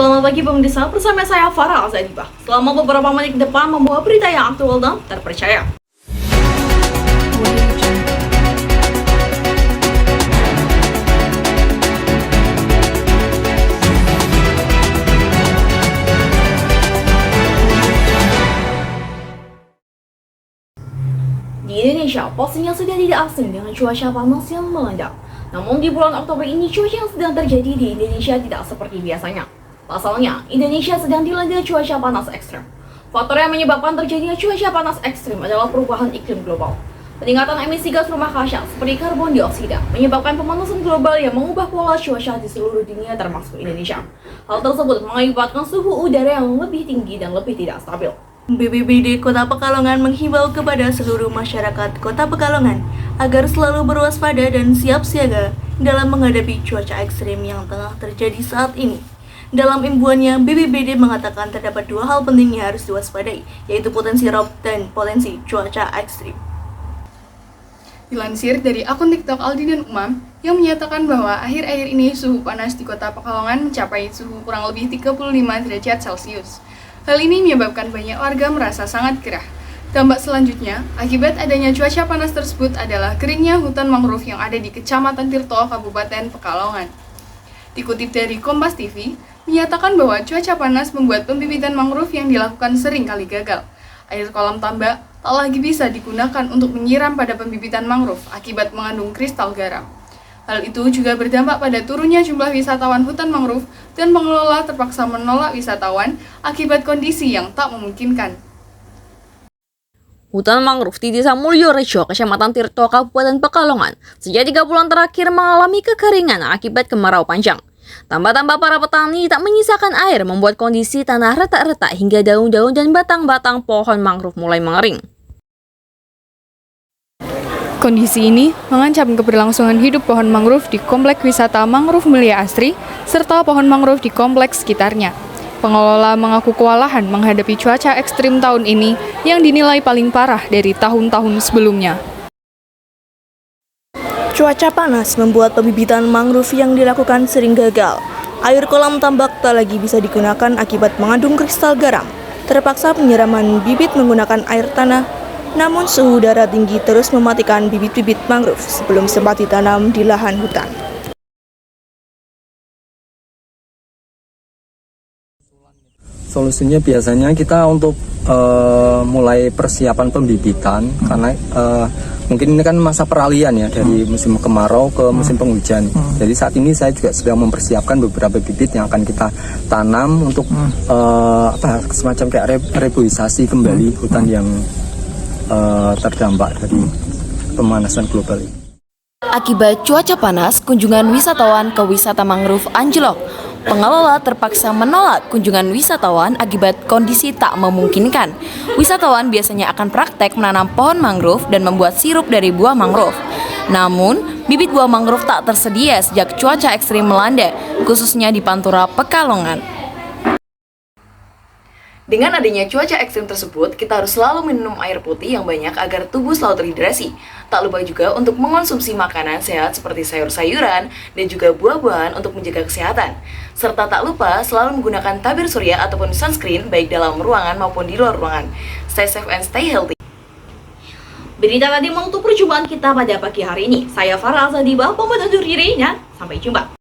Selamat pagi pemirsa, bersama saya Farah Azadibah. Selama beberapa menit ke depan membawa berita yang aktual dan terpercaya. Di Indonesia, pastinya sudah tidak asing dengan cuaca panas yang melanda. Namun di bulan Oktober ini cuaca yang sedang terjadi di Indonesia tidak seperti biasanya. Pasalnya, Indonesia sedang dilanda cuaca panas ekstrem. Faktor yang menyebabkan terjadinya cuaca panas ekstrem adalah perubahan iklim global. Peningkatan emisi gas rumah kaca seperti karbon dioksida menyebabkan pemanasan global yang mengubah pola cuaca di seluruh dunia termasuk Indonesia. Hal tersebut mengakibatkan suhu udara yang lebih tinggi dan lebih tidak stabil. BPBD Kota Pekalongan menghimbau kepada seluruh masyarakat Kota Pekalongan agar selalu berwaspada dan siap siaga dalam menghadapi cuaca ekstrim yang tengah terjadi saat ini. Dalam imbuannya, BPBD mengatakan terdapat dua hal penting yang harus diwaspadai, yaitu potensi rob dan potensi cuaca ekstrim. Dilansir dari akun TikTok Aldi dan Umam yang menyatakan bahwa akhir-akhir ini suhu panas di Kota Pekalongan mencapai suhu kurang lebih 35 derajat Celcius. Hal ini menyebabkan banyak warga merasa sangat gerah. Dampak selanjutnya, akibat adanya cuaca panas tersebut adalah keringnya hutan mangrove yang ada di Kecamatan Tirto, Kabupaten Pekalongan. Dikutip dari Kompas TV, menyatakan bahwa cuaca panas membuat pembibitan mangrove yang dilakukan sering kali gagal. Air kolam tambak tak lagi bisa digunakan untuk menyiram pada pembibitan mangrove akibat mengandung kristal garam. Hal itu juga berdampak pada turunnya jumlah wisatawan hutan mangrove dan pengelola terpaksa menolak wisatawan akibat kondisi yang tak memungkinkan. Hutan mangrove di Desa Mulyorejo, Kecamatan Tirto, Kabupaten Pekalongan, sejak 3 bulan terakhir mengalami kekeringan akibat kemarau panjang. Tambah-tambah para petani tak menyisakan air membuat kondisi tanah retak-retak hingga daun-daun dan batang-batang pohon mangrove mulai mengering. Kondisi ini mengancam keberlangsungan hidup pohon mangrove di Kompleks Wisata Mangrove Mulia Asri serta pohon mangrove di kompleks sekitarnya. Pengelola mengaku kewalahan menghadapi cuaca ekstrim tahun ini yang dinilai paling parah dari tahun-tahun sebelumnya. Cuaca panas membuat pembibitan mangrove yang dilakukan sering gagal. Air kolam tambak tak lagi bisa digunakan akibat mengandung kristal garam. Terpaksa penyiraman bibit menggunakan air tanah, namun suhu udara tinggi terus mematikan bibit-bibit mangrove sebelum sempat ditanam di lahan hutan. Solusinya biasanya kita untuk mulai persiapan pembibitan karena mungkin ini kan masa peralihan ya dari musim kemarau ke musim penghujan. Jadi saat ini saya juga sedang mempersiapkan beberapa bibit yang akan kita tanam untuk semacam kayak reboisasi kembali hutan yang terdampak dari pemanasan global ini. Akibat cuaca panas, kunjungan wisatawan ke wisata mangrove anjlok. Pengelola terpaksa menolak kunjungan wisatawan akibat kondisi tak memungkinkan. Wisatawan biasanya akan praktek menanam pohon mangrove dan membuat sirup dari buah mangrove. Namun, bibit buah mangrove tak tersedia sejak cuaca ekstrim melanda, khususnya di Pantura, Pekalongan. Dengan adanya cuaca ekstrim tersebut, kita harus selalu minum air putih yang banyak agar tubuh selalu terhidrasi. Tak lupa juga untuk mengonsumsi makanan sehat seperti sayur-sayuran dan juga buah-buahan untuk menjaga kesehatan. Serta tak lupa selalu menggunakan tabir surya ataupun sunscreen baik dalam ruangan maupun di luar ruangan. Stay safe and stay healthy. Berita tadi menutup perjumpaan kita pada pagi hari ini. Saya Farah Azadibah, pembantu diri, dan sampai jumpa.